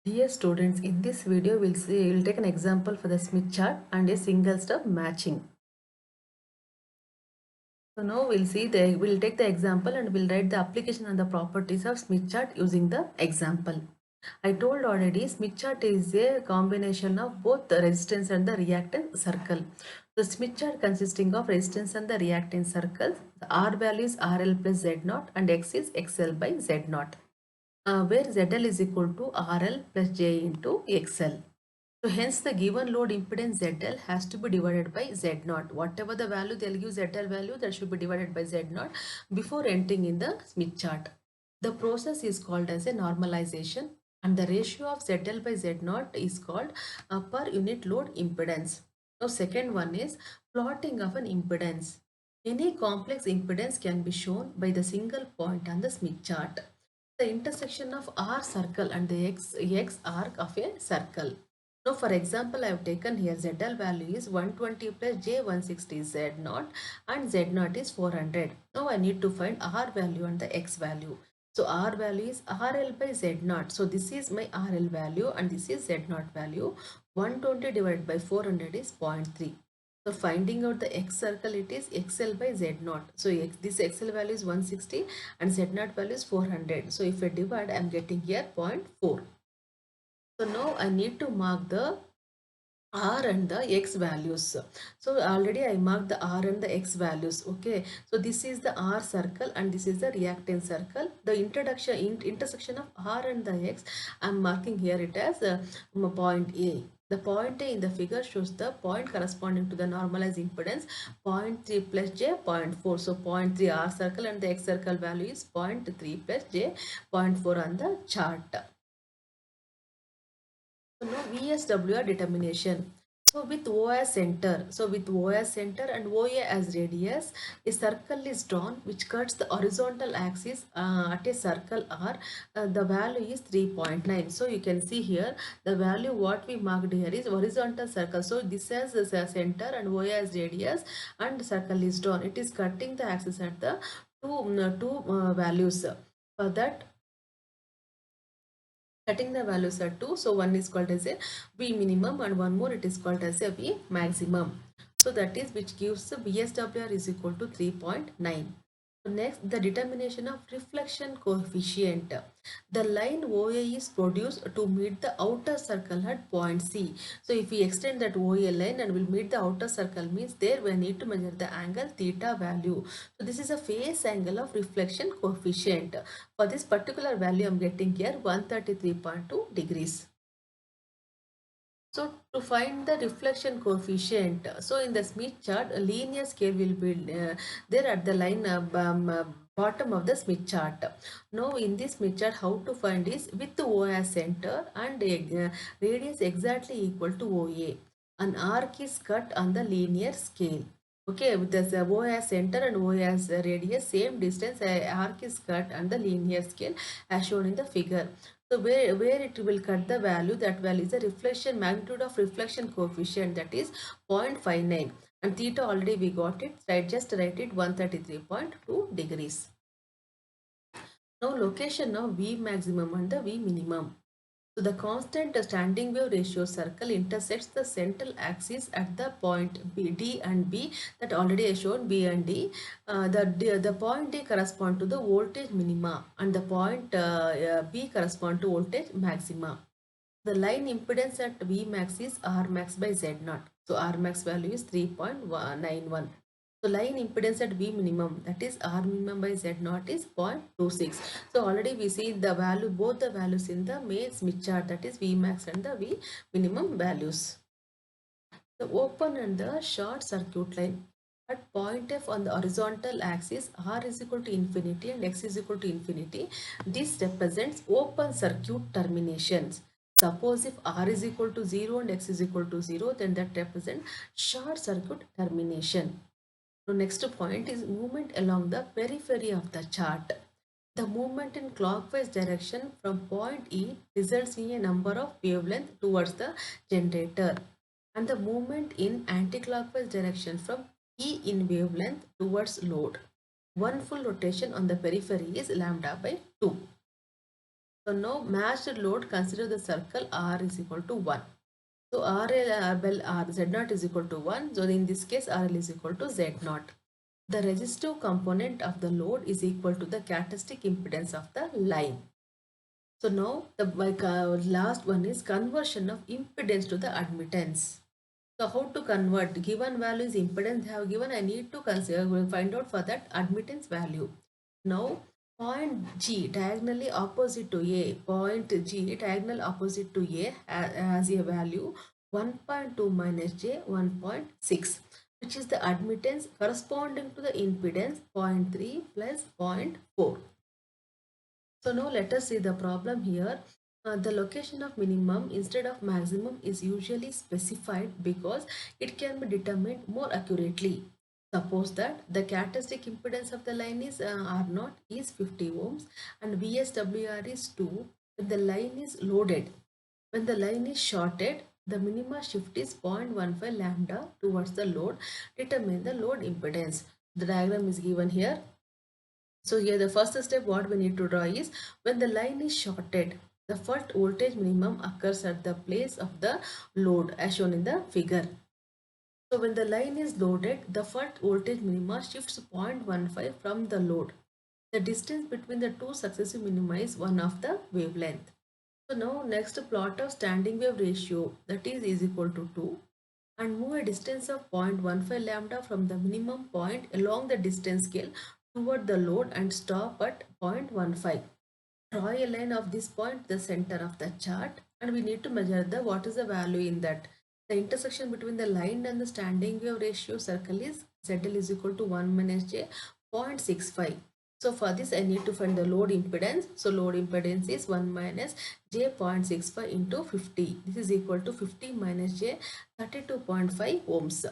Dear students, in this video we'll take an example for the Smith chart and a single step matching. So now we'll take the example and we'll write the application and the properties of Smith chart using the example. I told already Smith chart is a combination of both the resistance and the reactance circle. The Smith chart consisting of resistance and the reactance circles. The R value is RL plus Z naught and X is XL by Z naught. Where ZL is equal to RL plus J into XL. So hence the given load impedance ZL has to be divided by Z0. Whatever the value they'll give ZL value, that should be divided by Z0 before entering in the Smith chart. The process is called as a normalization and the ratio of ZL by Z0 is called per unit load impedance. Now second one is plotting of an impedance. Any complex impedance can be shown by the single point on the Smith chart. The intersection of R circle and the X arc of a circle. Now, for example, I have taken here ZL value is 120 plus J160 Z0 and Z0 is 400. Now, I need to find R value and the X value. So, R value is RL by Z0. So, this is my RL value and this is Z0 value. 120 divided by 400 is 0.3. So finding out the X circle, it is XL by Z0. So this XL value is 160 and Z0 value is 400. So if I divide, I am getting here 0.4. So now I need to mark the R and the X values. So already I marked the R and the X values. Okay. So this is the R circle and this is the reactance circle. The intersection of R and the X, I am marking here it as point A. The point A in the figure shows the point corresponding to the normalized impedance 0.3 plus J 0.4. So 0.3 R circle and the X circle value is 0.3 plus J 0.4 on the chart. So now VSWR determination. So with O as center, and OA as radius, a circle is drawn which cuts the horizontal axis at a circle R. The value is 3.9. So you can see here the value what we marked here is horizontal circle. So this has a center and OA as radius and circle is drawn. It is cutting the axis at the two values. For that, cutting the values are two, so one is called as a V minimum and one more it is called as a V maximum. So that is which gives the VSWR is equal to 3.9. So next, the determination of reflection coefficient. The line OA is produced to meet the outer circle at point C. So if we extend that OA line and will meet the outer circle, means there we need to measure the angle theta value. So this is a phase angle of reflection coefficient. For this particular value, I am getting here 133.2 degrees. So to find the reflection coefficient, so in the Smith chart, a linear scale will be there at the line bottom of the Smith chart. Now in this Smith chart, how to find is with O as center and radius exactly equal to OA. An arc is cut on the linear scale. Okay, with the O as center and O as radius, same distance, arc is cut on the linear scale as shown in the figure. So where it will cut the value, that value is the reflection magnitude of reflection coefficient, that is 0.59, and theta already we got it, right? Just write it 133.2 degrees. Now location of V maximum and the V minimum. So the constant standing wave ratio circle intersects the central axis at the point B, D and B, that already I shown B and D. The point D correspond to the voltage minima and the point B correspond to voltage maxima. The line impedance at V max is R max by Z naught. So R max value is 3.91. So line impedance at V minimum, that is R minimum by Z naught, is 0.26. So already we see the value, both the values in the main Smith chart, that is V max and the V minimum values. The open and the short circuit line. At point F on the horizontal axis, R is equal to infinity and X is equal to infinity. This represents open circuit terminations. Suppose if R is equal to 0 and X is equal to 0, then that represents short circuit termination. So next point is movement along the periphery of the chart. The movement in clockwise direction from point E results in a number of wavelength towards the generator, and the movement in anti-clockwise direction from E in wavelength towards load. One full rotation on the periphery is lambda by 2. So now matched load, consider the circle R is equal to 1. So RL, RL, R, Z naught is equal to 1. So in this case, RL is equal to Z naught. The resistive component of the load is equal to the characteristic impedance of the line. So now the last one is conversion of impedance to the admittance. So how to convert? Given value is impedance they have given. I need to consider, we'll find out for that admittance value. Now point G diagonally opposite to A, point G diagonal opposite to A has a value 1.2 minus J 1.6, which is the admittance corresponding to the impedance 0.3 plus 0.4. So now let us see the problem here. The location of minimum instead of maximum is usually specified because it can be determined more accurately. Suppose that the characteristic impedance of the line is R0 is 50 ohms and VSWR is 2 when the line is loaded. When the line is shorted, the minima shift is 0.15 lambda towards the load. Determine the load impedance. The diagram is given here. So here the first step what we need to draw is when the line is shorted, the first voltage minimum occurs at the place of the load as shown in the figure. So when the line is loaded, the first voltage minima shifts 0.15 from the load. The distance between the two successive minima is one of the wavelength. So now next plot of standing wave ratio, that is equal to 2, and move a distance of 0.15 lambda from the minimum point along the distance scale toward the load and stop at 0.15. Draw a line of this point, the center of the chart, and we need to measure the what is the value in that. The intersection between the line and the standing wave ratio circle is ZL is equal to 1 minus J 0.65. So for this I need to find the load impedance. So load impedance is 1 minus J 0.65 into 50. This is equal to 50 minus J 32.5 ohms.